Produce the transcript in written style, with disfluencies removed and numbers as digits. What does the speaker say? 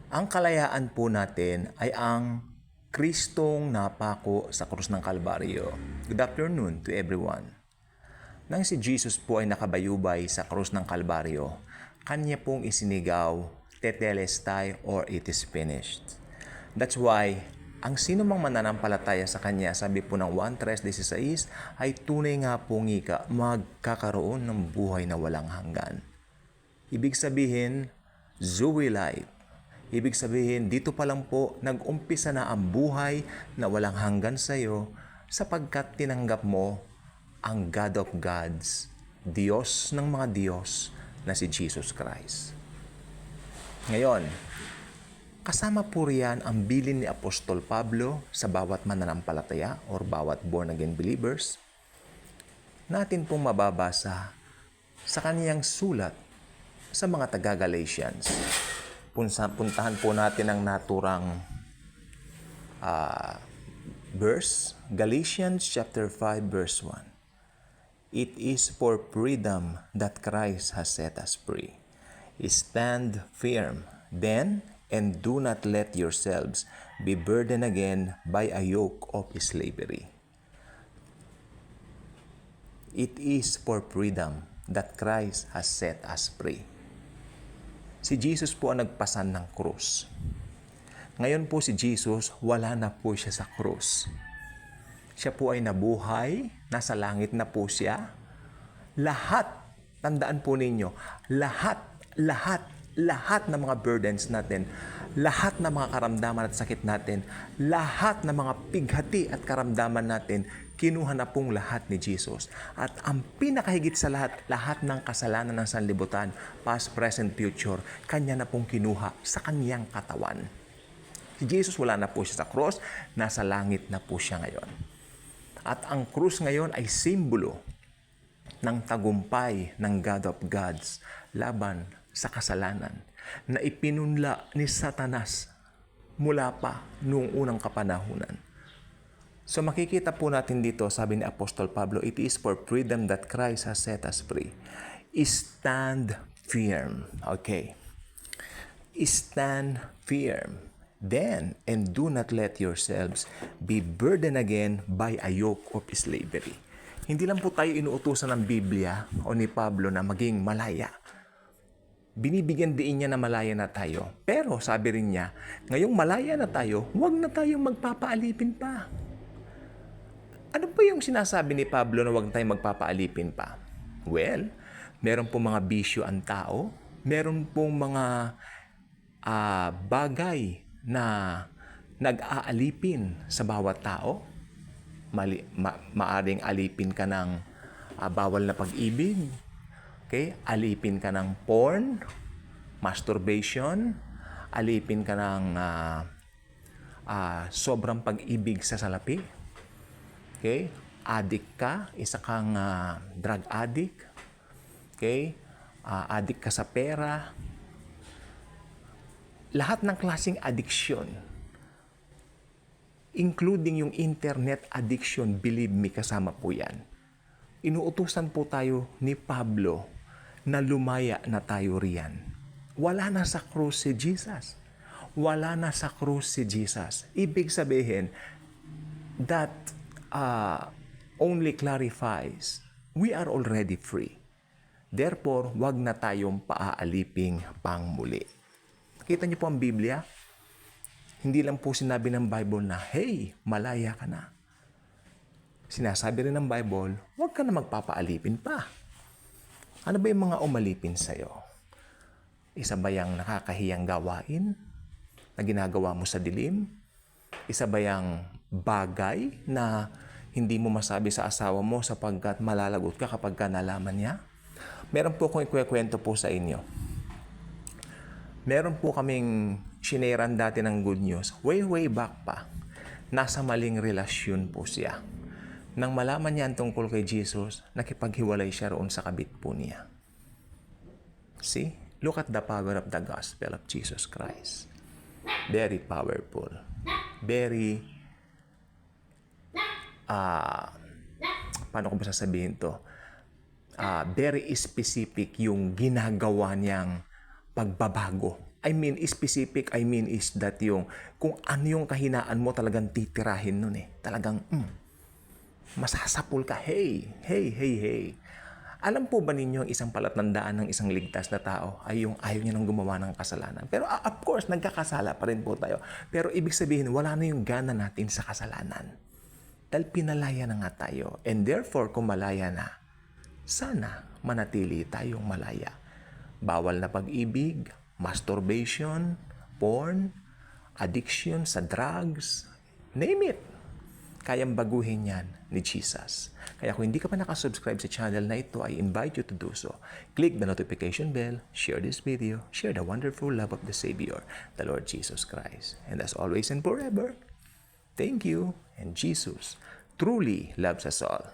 Ang kalayaan po natin ay ang Kristong napako sa krus ng Kalbaryo. Good afternoon to everyone. Nang si Jesus po ay nakabayubay sa krus ng Kalbaryo, kanya pong isinigaw, tetelestai or it is finished. That's why, ang sino mang mananampalataya sa kanya, sabi po ng 1:3:16, ay tunay nga pong ika, magkakaroon ng buhay na walang hanggan. Ibig sabihin, Zoe life. Ibig sabihin, dito pa lang po, nag-umpisa na ang buhay na walang hanggan sa iyo sapagkat tinanggap mo ang God of Gods, Diyos ng mga Diyos na si Jesus Christ. Ngayon, kasama po riyan ang bilin ni Apostol Pablo sa bawat mananampalataya or bawat born-again believers natin pong mababasa sa kaniyang sulat sa mga taga-Galatians. Puntahan po natin ang naturang verse, Galatians chapter 5 verse 1. It is for freedom that Christ has set us free. Stand firm, then, and do not let yourselves be burdened again by a yoke of slavery. It is for freedom that Christ has set us free. Si Jesus po ang nagpasan ng krus. Ngayon po si Jesus, wala na po siya sa krus. Siya po ay nabuhay, nasa langit na po siya. Lahat, tandaan po ninyo, lahat ng mga burdens natin, lahat ng mga karamdaman at sakit natin, lahat ng mga pighati at karamdaman natin, kinuha na pong lahat ni Jesus. At ang pinakahigit sa lahat ng kasalanan ng sanlibutan, past, present, future, kanya na pong kinuha sa kanyang katawan. Si Jesus wala na po siya sa cross, nasa langit na po siya ngayon. At ang krus ngayon ay simbolo ng tagumpay ng God of Gods laban sa kasalanan na ipinunla ni Satanas mula pa noong unang kapanahunan. So makikita po natin dito, sabi ni Apostol Pablo, it is for freedom that Christ has set us free. Stand firm. Okay. Stand firm. Then, and do not let yourselves be burdened again by a yoke of slavery. Hindi lang po tayo inuutusan ng Biblia o ni Pablo na maging malaya. Binibigyan din niya na malaya na tayo. Pero sabi rin niya, ngayong malaya na tayo, huwag na tayong magpapaalipin pa. Ano po yung sinasabi ni Pablo na huwag tayong magpapaalipin pa? Well, meron pong mga bisyo ang tao, meron pong mga bagay na nag-aalipin sa bawat tao. Maaring alipin ka ng bawal na pag-ibig. Okay? Alipin ka ng porn, masturbation, alipin ka ng sobrang pag-ibig sa salapi. Okay? Addict ka, isa kang drug addict. Okay? Addict ka sa pera. Lahat ng klaseng addiction, including yung internet addiction, believe me, kasama po yan. Inuutusan po tayo ni Pablo na lumaya na tayo riyan. Wala na sa krus si Jesus. Wala na sa krus si Jesus. Ibig sabihin, that only clarifies we are already free. Therefore, wag na tayong paaaliping pangmuli. Kita niyo po ang Biblia? Hindi lang po sinabi ng Bible na, hey, malaya ka na. Sinasabi rin ng Bible, huwag ka na magpapaalipin pa. Ano ba yung mga umalipin sa'yo? Isa ba yung nakakahiyang gawain na ginagawa mo sa dilim? Isa ba yung bagay na hindi mo masabi sa asawa mo sapagkat malalagot ka kapag ka nalaman niya? Meron po akong ikwekwento po sa inyo. Meron po kaming shineran dati ng good news. Way back pa. Nasa maling relasyon po siya. Nang malaman niya ang tungkol kay Jesus, nakipaghiwalay siya roon sa kabit po niya. See? Look at the power of the gospel of Jesus Christ. Very powerful. Very, paano ko ba sasabihin to? Very specific yung ginagawa niyang pagbabago I mean, specific, I mean is that yung, kung ano yung kahinaan mo talagang titirahin nun eh. Talagang, masasapul ka. Hey, hey, hey, hey. Alam po ba ninyo ang isang palatandaan ng isang ligtas na tao ay yung ayaw niya nang gumawa ng kasalanan? Pero of course, nagkakasala pa rin po tayo. Pero ibig sabihin, wala na yung gana natin sa kasalanan. Dahil pinalaya na nga tayo. And therefore, kung malaya na, sana manatili tayong malaya. Bawal na pag-ibig, masturbation, porn, addiction sa drugs, name it. Kayang baguhin yan ni Jesus. Kaya kung hindi ka pa nakasubscribe sa channel na ito, I invite you to do so. Click the notification bell, share this video, share the wonderful love of the Savior, the Lord Jesus Christ. And as always and forever, thank you, and Jesus truly loves us all.